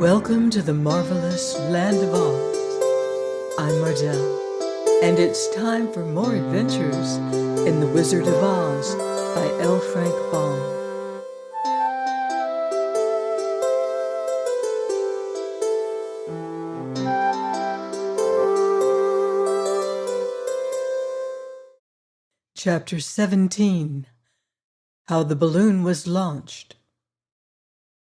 Welcome to the marvelous land of Oz. I'm Mardell, and it's time for more adventures in The Wizard of Oz by L. Frank Baum. Chapter 17. How the Balloon Was Launched.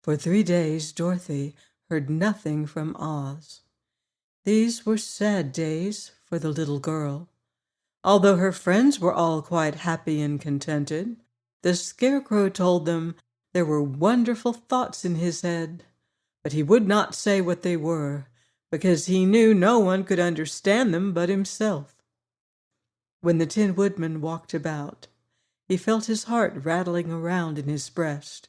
For 3 days Dorothy heard nothing from Oz. These were sad days for the little girl. Although her friends were all quite happy and contented, the Scarecrow told them there were wonderful thoughts in his head, but he would not say what they were, because he knew no one could understand them but himself. When the Tin Woodman walked about, he felt his heart rattling around in his breast,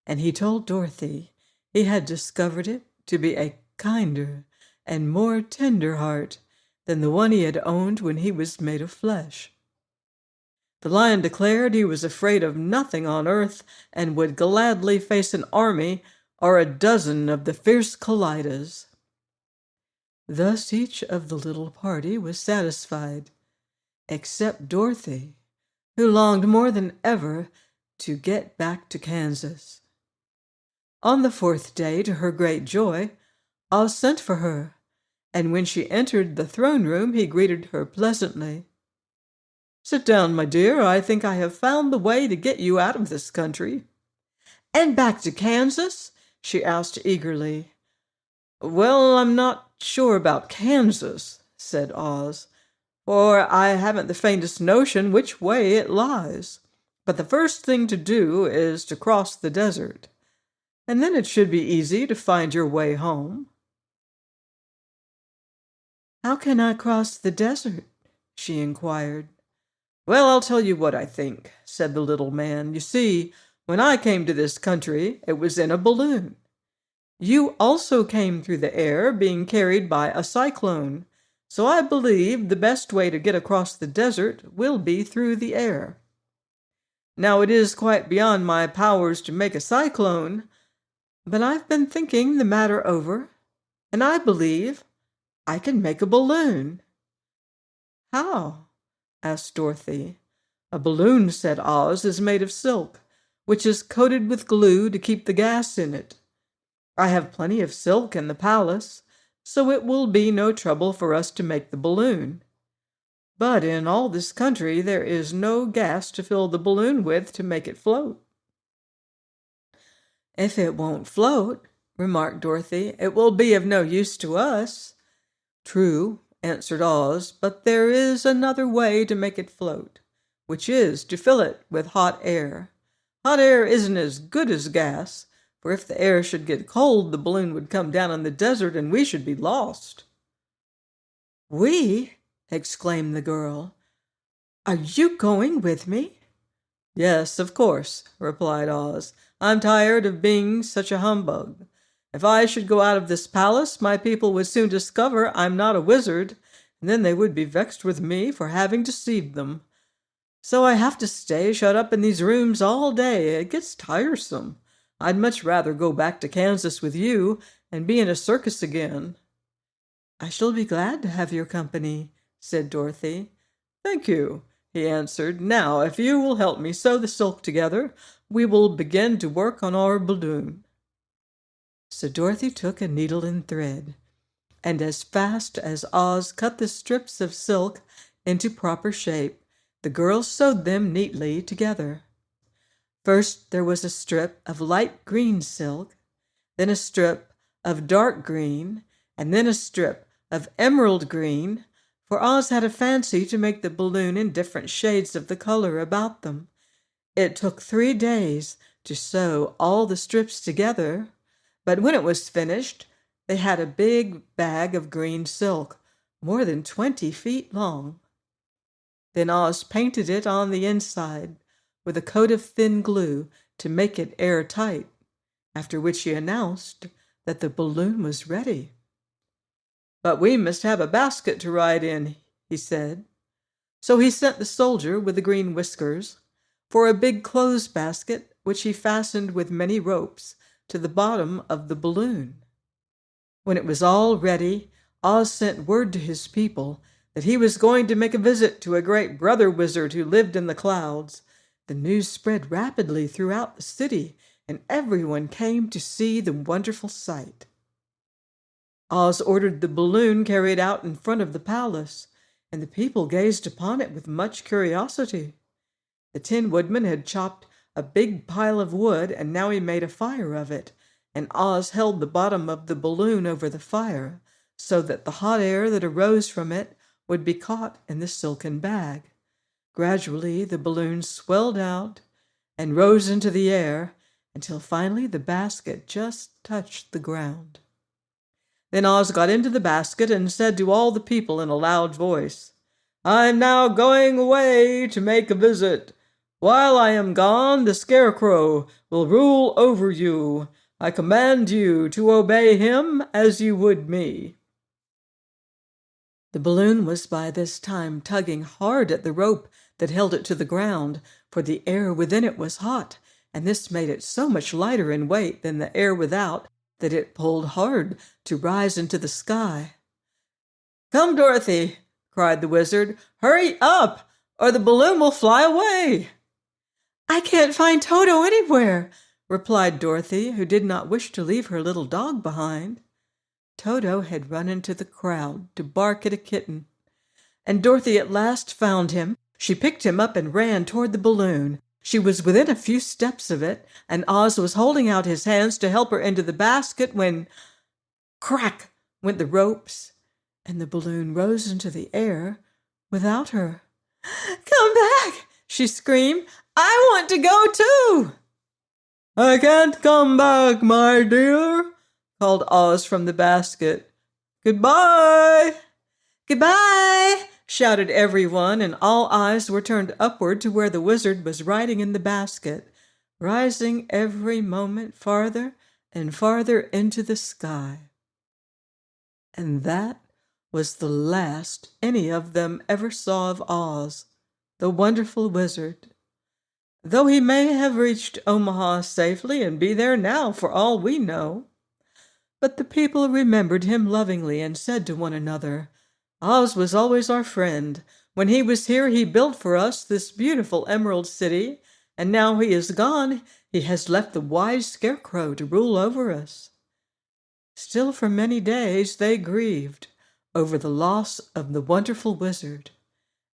and he told Dorothy he had discovered it to be a kinder and more tender heart than the one he had owned when he was made of flesh. The lion declared he was afraid of nothing on earth and would gladly face an army or a dozen of the fierce Kallidas. Thus each of the little party was satisfied, except Dorothy, who longed more than ever to get back to Kansas. On the 4th day, to her great joy, Oz sent for her, and when she entered the throne room, he greeted her pleasantly. "Sit down, my dear. I think I have found the way to get you out of this country." "And back to Kansas?" she asked eagerly. "Well, I'm not sure about Kansas," said Oz, "for I haven't the faintest notion which way it lies. But the first thing to do is to cross the desert, and then it should be easy to find your way home." "How can I cross the desert?" she inquired. "Well, I'll tell you what I think," said the little man. "You see, when I came to this country, it was in a balloon. You also came through the air, being carried by a cyclone, so I believe the best way to get across the desert will be through the air. Now, it is quite beyond my powers to make a cyclone, but I've been thinking the matter over, and I believe I can make a balloon." "How?" asked Dorothy. "A balloon," said Oz, "is made of silk, which is coated with glue to keep the gas in it. I have plenty of silk in the palace, so it will be no trouble for us to make the balloon. But in all this country there is no gas to fill the balloon with to make it float." "If it won't float," remarked Dorothy, "it will be of no use to us." "True," answered Oz, "but there is another way to make it float, which is to fill it with hot air. Hot air isn't as good as gas, for if the air should get cold, the balloon would come down in the desert and we should be lost." "We?" exclaimed the girl. "Are you going with me?" "Yes, of course," replied Oz. "I'm tired of being such a humbug. If I should go out of this palace, my people would soon discover I'm not a wizard, and then they would be vexed with me for having deceived them. So I have to stay shut up in these rooms all day. It gets tiresome. I'd much rather go back to Kansas with you and be in a circus again." "I shall be glad to have your company," said Dorothy. "Thank you," he answered. "Now, if you will help me sew the silk together, we will begin to work on our balloon." So Dorothy took a needle and thread, and as fast as Oz cut the strips of silk into proper shape, the girls sewed them neatly together. First there was a strip of light green silk, then a strip of dark green, and then a strip of emerald green, for Oz had a fancy to make the balloon in different shades of the color about them. It took 3 days to sew all the strips together, but when it was finished, they had a big bag of green silk, more than 20 feet long. Then Oz painted it on the inside with a coat of thin glue to make it airtight, after which he announced that the balloon was ready. "But we must have a basket to ride in," he said. So he sent the soldier with the green whiskers for a big clothes basket, which he fastened with many ropes to the bottom of the balloon. When it was all ready, Oz sent word to his people that he was going to make a visit to a great brother wizard who lived in the clouds. The news spread rapidly throughout the city, and everyone came to see the wonderful sight. Oz ordered the balloon carried out in front of the palace, and the people gazed upon it with much curiosity. The Tin Woodman had chopped a big pile of wood, and now he made a fire of it, and Oz held the bottom of the balloon over the fire so that the hot air that arose from it would be caught in the silken bag. Gradually, the balloon swelled out and rose into the air until finally the basket just touched the ground. Then Oz got into the basket and said to all the people in a loud voice, "I'm now going away to make a visit. While I am gone, the Scarecrow will rule over you. I command you to obey him as you would me." The balloon was by this time tugging hard at the rope that held it to the ground, for the air within it was hot, and this made it so much lighter in weight than the air without that it pulled hard to rise into the sky. "Come, Dorothy," cried the wizard. "Hurry up, or the balloon will fly away." "I can't find Toto anywhere," replied Dorothy, who did not wish to leave her little dog behind. Toto had run into the crowd to bark at a kitten, and Dorothy at last found him. She picked him up and ran toward the balloon. She was within a few steps of it, and Oz was holding out his hands to help her into the basket when, crack, went the ropes, and the balloon rose into the air without her. "Come back!" she screamed. "I want to go too!" "I can't come back, my dear," called Oz from the basket. "Goodbye!" "Goodbye!" shouted everyone, and all eyes were turned upward to where the wizard was riding in the basket, rising every moment farther and farther into the sky. And that was the last any of them ever saw of Oz, the wonderful wizard, though he may have reached Omaha safely and be there now for all we know. But the people remembered him lovingly and said to one another, "Oz was always our friend. When he was here, he built for us this beautiful Emerald City, and now he is gone, he has left the wise Scarecrow to rule over us." Still for many days they grieved over the loss of the wonderful wizard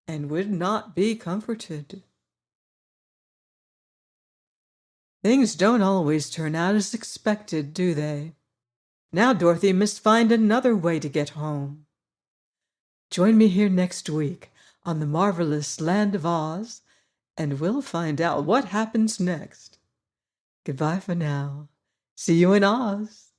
and would not be comforted. Things don't always turn out as expected, do they? Now Dorothy must find another way to get home. Join me here next week on the marvelous Land of Oz, and we'll find out what happens next. Goodbye for now. See you in Oz.